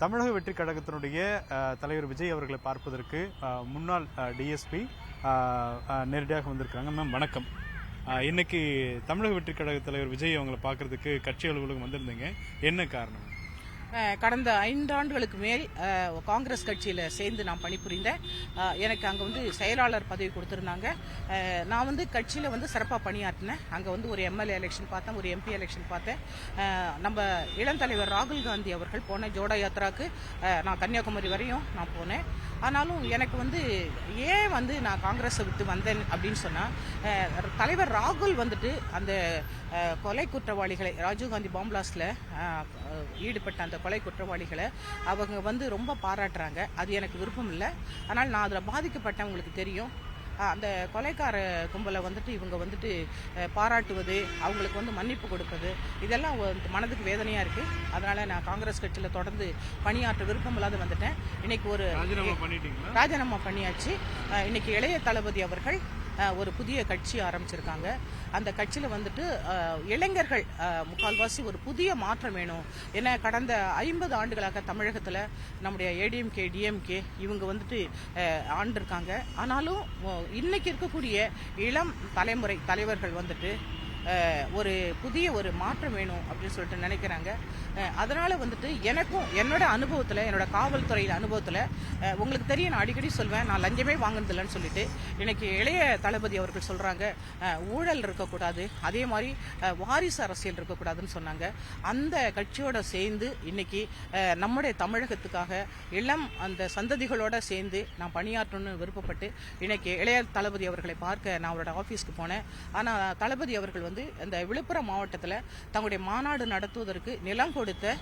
தமிழக வெற்றி கழகத்தினுடைய தலைவர் விஜய் அவர்களை பார்ப்பதற்கு முன்னாள் டிஎஸ்பி நேரடியாக வந்திருக்காங்க. மேம் வணக்கம். இன்னைக்கு தமிழக வெற்றி கழக தலைவர் விஜய் அவங்களை பார்க்கறதுக்கு கட்சி அலுவலகம் வந்திருந்தீங்க, என்ன காரணம்? கடந்த 5 ஆண்டுகளுக்கு மேல் காங்கிரஸ் கட்சியில் சேர்ந்து நான் பணிபுரிந்தேன். எனக்கு அங்கே செயலாளர் பதவி கொடுத்துருந்தாங்க. நான் கட்சியில் சிறப்பாக பணியாற்றினேன். அங்கே ஒரு எம்எல்ஏ எலெக்ஷன் பார்த்தேன், ஒரு எம்பி எலெக்ஷன் பார்த்தேன். நம்ம இளந்தலைவர் ராகுல் காந்தி அவர்கள் போன ஜோடா யாத்திராவுக்கு நான் கன்னியாகுமரி வரையும் நான் போனேன். ஆனாலும் எனக்கு ஏன் நான் காங்கிரஸை விட்டு வந்தேன் அப்படின்னு சொன்னால், தலைவர் ராகுல் அந்த கொலை குற்றவாளிகளை, ராஜீவ்காந்தி பாம் பிளாஸ்ட்ல ஈடுபட்ட அந்த கொலை குற்றவாளிகளை அவங்க ரொம்ப பாராட்டுறாங்க. அது எனக்கு விருப்பம் இல்லை. ஆனால் நான் அதில் பாதிக்கப்பட்டவங்களுக்கு தெரியும். அந்த கொலைக்கார கும்பலை இவங்க பாராட்டுவது, அவங்களுக்கு மன்னிப்பு கொடுப்பது, இதெல்லாம் மனதுக்கு வேதனையாக இருக்குது. அதனால் நான் காங்கிரஸ் கட்சியில் தொடர்ந்து பணியாற்ற விருப்பம் இல்லாத வந்துட்டேன். இன்னைக்கு ராஜினாமா பண்ணியாச்சு. இன்னைக்கு இளைய தளபதி அவர்கள் ஒரு புதிய கட்சி ஆரம்பிச்சிருக்காங்க. அந்த கட்சியில் இளைஞர்கள் முக்கால்வாசி ஒரு புதிய மாற்றம் வேணும். ஏன்னா கடந்த 50 ஆண்டுகளாக தமிழகத்தில் நம்முடைய ஏடிஎம்கே டிஎம்கே இவங்க ஆண்டிருக்காங்க. ஆனாலும் இன்னைக்கு இருக்கக்கூடிய இளம் தலைமுறை தலைவர்கள் ஒரு புதிய ஒரு மாற்றம் வேணும் அப்படின்னு சொல்லிட்டு நினைக்கிறாங்க. அதனால எனக்கும் என்னோட அனுபவத்தில், என்னோட காவல்துறையில் அனுபவத்தில் உங்களுக்கு தெரியும், நான் அடிக்கடி சொல்வேன், நான் லஞ்சமே வாங்கினதில்லைன்னு சொல்லிட்டு. இன்னைக்கு இளைய தளபதி அவர்கள் சொல்றாங்க ஊழல் இருக்கக்கூடாது, அதே மாதிரி வாரிசு அரசியல் இருக்கக்கூடாதுன்னு சொன்னாங்க. அந்த கட்சியோட சேர்ந்து இன்னைக்கு நம்முடைய தமிழகத்துக்காக இளம் அந்த சந்ததிகளோட சேர்ந்து நான் பணியாற்றணும்னு விருப்பப்பட்டு இன்னைக்கு இளைய தளபதி அவர்களை பார்க்க நான் அவரோட ஆஃபீஸ்க்கு போனேன். ஆனால் தளபதி அவர்கள் அந்த விழுப்புரம் மாவட்டத்தில் தங்களுடைய மாநாடு நடத்துவதற்கு நிலம் கொடுத்த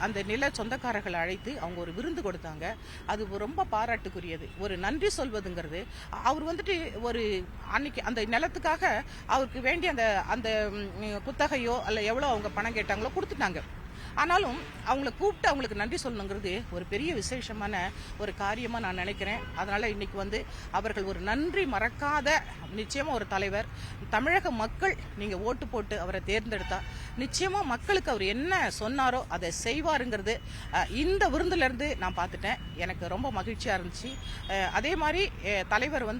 அந்த நில சொந்தக்காரர்களை அழைத்து அவங்க ஒரு விருந்து கொடுத்தாங்க. அது ரொம்ப பாராட்டுக்குரியது. ஒரு நன்றி சொல்வதுங்கிறது, அவர் ஒரு அன்னைக்கு அந்த நிலத்துக்காக அவருக்கு வேண்டிய அந்த குத்தகையோ அல்ல எவ்வளோ அவங்க பணம் கேட்டாங்களோ கொடுத்துட்டாங்க. ஆனாலும் அவங்களை கூப்பிட்டு அவங்களுக்கு நன்றி சொல்லணுங்கிறது ஒரு பெரிய விசேஷமான ஒரு காரியமாக நான் நினைக்கிறேன். அதனால இன்னைக்கு அவர்கள் ஒரு நன்றி மறக்காத நிச்சயமா ஒரு தலைவர். தமிழக மக்கள் நீங்க ஓட்டு போட்டு அவரை தேர்ந்தெடுத்தா நிச்சயமா மக்களுக்கு அவர் என்ன சொன்னாரோ அதை செய்வாருங்கிறது இந்த விருந்துல இருந்து நான் பார்த்துட்டேன். எனக்கு ரொம்ப மகிழ்ச்சியா இருந்துச்சு. அதே மாதிரி தலைவர்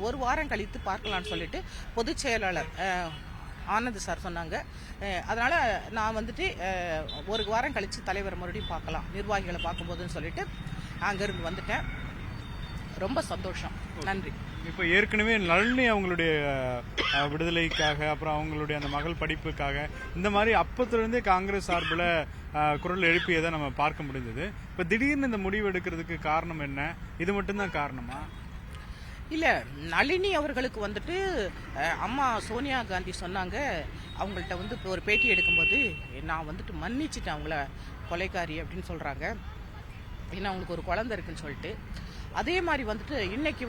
ஒரு வாரம் கழித்து பார்க்கலாம்னு சொல்லிட்டு பொதுச் செயலாளர் ஆனந்த் சார் சொன்னாங்க. அதனால நான் ஒரு வாரம் கழிச்சு தலைவர் மறுபடியும் பார்க்கலாம், நிர்வாகிகளை பார்க்கும்போதுன்னு சொல்லிட்டு அங்கிருந்து வந்துட்டேன். ரொம்ப சந்தோஷம். நன்றி. இப்போ ஏற்கனவே நளினி அவங்களுடைய விடுதலைக்காக, அப்புறம் அவங்களுடைய அந்த மகள் படிப்புக்காக, இந்த மாதிரி அப்பத்திலிருந்தே காங்கிரஸ் சார்பில் குரல் எழுப்பியதை நம்ம பார்க்க முடிஞ்சது. இப்போ திடீர்னு இந்த முடிவு எடுக்கிறதுக்கு காரணம் என்ன? இது மட்டும்தான் காரணமா? இல்ல, நளினி அவர்களுக்கு அம்மா சோனியா காந்தி சொன்னாங்க, அவங்கள்ட்ட ஒரு பேட்டி எடுக்கும்போது நான் மன்னிச்சிட்டேன் அவங்கள கொலைக்காரி அப்படின்னு சொல்றாங்க. ஏன்னா அவங்களுக்கு ஒரு குழந்தை இருக்குன்னு சொல்லிட்டு. அதே மாதிரி இன்னைக்கு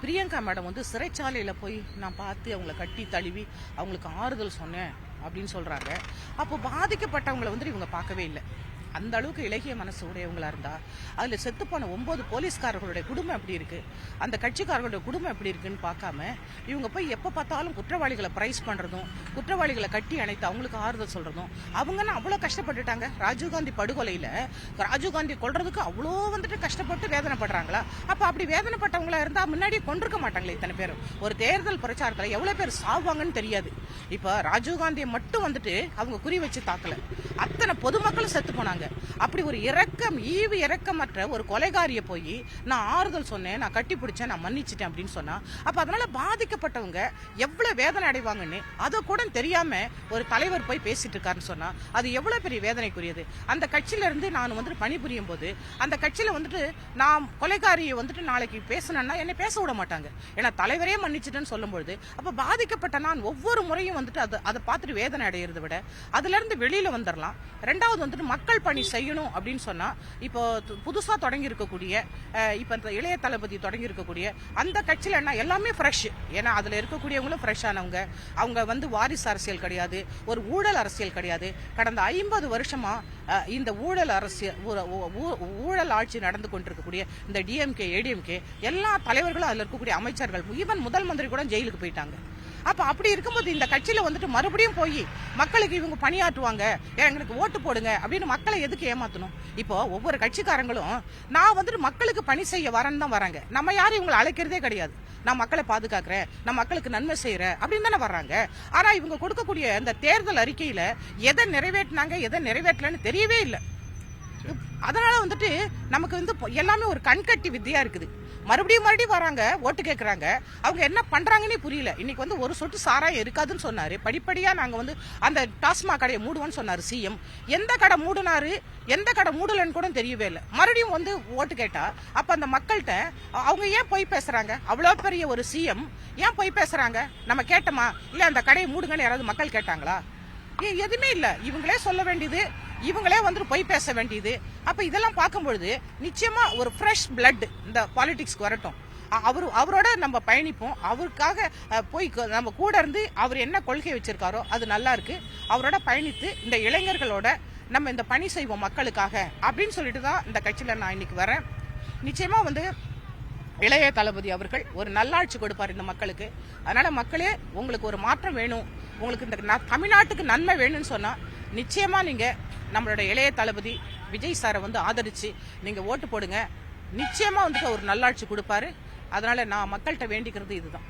பிரியங்கா மேடம் சிறைச்சாலையில போய் நான் பார்த்து அவங்கள கட்டி தழுவி அவங்களுக்கு ஆறுதல் சொன்னேன் அப்படின்னு சொல்றாங்க. அப்போ பாதிக்கப்பட்டவங்களை இவங்க பார்க்கவே இல்லை. அந்த அளவுக்கு இலகிய மனசு உடையவங்களா இருந்தா அதுல செத்து போன 9 போலீஸ்காரர்களுடைய குடும்பம் எப்படி இருக்கு, அந்த கட்சிக்காரர்களுடைய குடும்பம் எப்படி இருக்குன்னு பார்க்காம இவங்க போய் எப்ப பார்த்தாலும் குற்றவாளிகளை பிரைஸ் பண்றதும், குற்றவாளிகளை கட்டி அணைத்து அவங்களுக்கு ஆறுதல் சொல்றதும். அவங்க அவ்வளவு கஷ்டப்பட்டுட்டாங்க. ராஜீவ்காந்தி படுகொலையில ராஜீவ்காந்தி கொல்றதுக்கு அவ்வளோ கஷ்டப்பட்டு வேதனைப்படுறாங்களா? அப்ப அப்படி வேதனைப்பட்டவங்களா இருந்தா முன்னாடியே கொண்டிருக்க மாட்டாங்களே இத்தனை பேரும். ஒரு தேர்தல் பிரச்சாரத்துல எவ்வளவு பேர் சாவாங்கன்னு தெரியாது. இப்ப ராஜீவ்காந்தியை மட்டும் அவங்க குறி வச்சு தாக்கல, அத்தனை பொதுமக்களும் செத்து போனாங்க. அப்படி ஒரு ஈவு இரக்கமற்ற ஒரு கொலைகாரிய போய் நான் ஆறுதல் சொன்னேன், நான் கட்டி பிடிச்சேன், நான் மன்னிச்சிட்டேன் அப்படின்னு சொன்னா, அப்ப அதனால பாதிக்கப்பட்டவங்க எவ்வளவு வேதனை அடைவாங்கன்னு அதை கூட தெரியாம ஒரு தலைவர் போய் பேசிட்டு இருக்காருன்னு சொன்னா அது எவ்வளவு பெரிய வேதனைக்குரியது. அந்த கட்சியில இருந்து நான் பணிபுரியும் போது அந்த கட்சியில நான் கொலைகாரியை நாளைக்கு பேசணும்னா என்னை பேச விட மாட்டாங்க. ஏன்னா தலைவரே மன்னிச்சிட்டேன்னு சொல்லும்போது அப்ப பாதிக்கப்பட்ட நான் ஒவ்வொரு முறையும் அதை பார்த்துட்டு வேதனை அடைகிறத விட அதுல இருந்து வெளியில வந்துடலாம். ரெண்டாவது மக்கள் பணி செய்யணும் அப்படின்னு சொன்னா, இப்போ புதுசா தொடங்கி இருக்கக்கூடிய இப்ப இளைய தளபதி தொடங்கி இருக்கக்கூடிய அந்த கட்சியில என்ன எல்லாமே ஃப்ரெஷ். ஏன்னா அதுல இருக்கக்கூடியவங்களும் ஃப்ரெஷ் ஆனவங்க. அவங்க வாரிசு அரசியல் கிடையாது, ஒரு ஊழல் அரசியல் கிடையாது. கடந்த 50 வருஷமா இந்த ஊழல் அரசியல், ஊழல் ஆட்சி நடந்து கொண்டிருக்கக்கூடிய இந்த டிஎம்கே ஏடிஎம்கே எல்லா தலைவர்களும் அதுல இருக்கக்கூடிய அமைச்சர்கள், ஈவன் முதல் மந்திரி கூட ஜெயிலுக்கு போயிட்டாங்க. அப்ப அப்படி இருக்கும்போது இந்த கட்சியில வந்துட்டு மறுபடியும் போய் மக்களுக்கு இவங்க பணியாற்றுவாங்க, எங்களுக்கு ஓட்டு போடுங்க அப்படின்னு மக்களை எதுக்கு ஏமாத்தணும்? இப்போ ஒவ்வொரு கட்சிக்காரங்களும் நான் வந்துட்டு மக்களுக்கு பணி செய்ய வரேன்னு தான் வராங்க. நம்ம யாரும் இவங்களை அழைக்கிறதே கிடையாது. நான் மக்களை பாதுகாக்கிறேன், நான் மக்களுக்கு நன்மை செய்யறேன் அப்படின்னு தானே வர்றாங்க. ஆனா இவங்க கொடுக்கக்கூடிய அந்த தேர்தல் அறிக்கையில எதை நிறைவேற்றினாங்க எதை நிறைவேற்றலன்னு தெரியவே இல்லை. அதனால வந்துட்டு நமக்கு வந்து எல்லாமே ஒரு கண்கட்டி வித்தியா இருக்குது. மறுபடியும் வராங்க, ஓட்டு கேட்கறாங்க, அவங்க என்ன பண்றாங்கன்னே புரியல. இன்னைக்கு வந்து ஒரு சொட்டு சாராயம் இருக்காதுன்னு சொன்னாரு, படிப்படியா நாங்க வந்து அந்த டாஸ்மாக் கடையை மூடுவோம்னு சொன்னாரு சிஎம். எந்த கடை மூடினாரு எந்த கடை மூடலன்னு கூட தெரியவே இல்லை. மறுபடியும் வந்து ஓட்டு கேட்டா அப்ப அந்த மக்கள்கிட்ட அவங்க ஏன் போய் பேசுறாங்க? அவ்வளவு பெரிய ஒரு சிஎம் ஏன் போய் பேசுறாங்க? நம்ம கேட்டோமா? இல்ல அந்த கடையை மூடுங்கன்னு யாராவது மக்கள் கேட்டாங்களா? எதுவுமே இல்ல. இவங்களே சொல்ல வேண்டியது, இவங்களே வந்து போய் பேச வேண்டியது. அப்ப இதெல்லாம் பார்க்கும்பொழுது நிச்சயமா ஒரு ஃப்ரெஷ் பிளட் இந்த பாலிடிக்ஸ்க்கு வரட்டும். அவரோட நம்ம பயணிப்போம். அவருக்காக போய் நம்ம கூட இருந்து அவர் என்ன கொள்கை வச்சிருக்காரோ அது நல்லா இருக்கு, அவரோட பயணித்து இந்த இளைஞர்களோட நம்ம இந்த பணி செய்வோம் மக்களுக்காக அப்படின்னு சொல்லிட்டு தான் இந்த கட்சியில நான் இன்னைக்கு வரேன். நிச்சயமா வந்து இளைய தளபதி அவர்கள் ஒரு நல்லாட்சி கொடுப்பார் இந்த மக்களுக்கு. அதனால மக்களே, உங்களுக்கு ஒரு மாற்றம் வேணும், உங்களுக்கு இந்த தமிழ்நாட்டுக்கு நன்மை வேணும்னு சொன்னா நிச்சயமா நீங்க நம்மளோட இளைய தளபதி விஜய் சாரை வந்து ஆதரிச்சு நீங்க ஓட்டு போடுங்க. நிச்சயமா வந்துட்டு ஒரு நல்லாட்சி கொடுப்பாரு. அதனால நான் மக்கள்கிட்ட வேண்டிக்கிறது இதுதான்.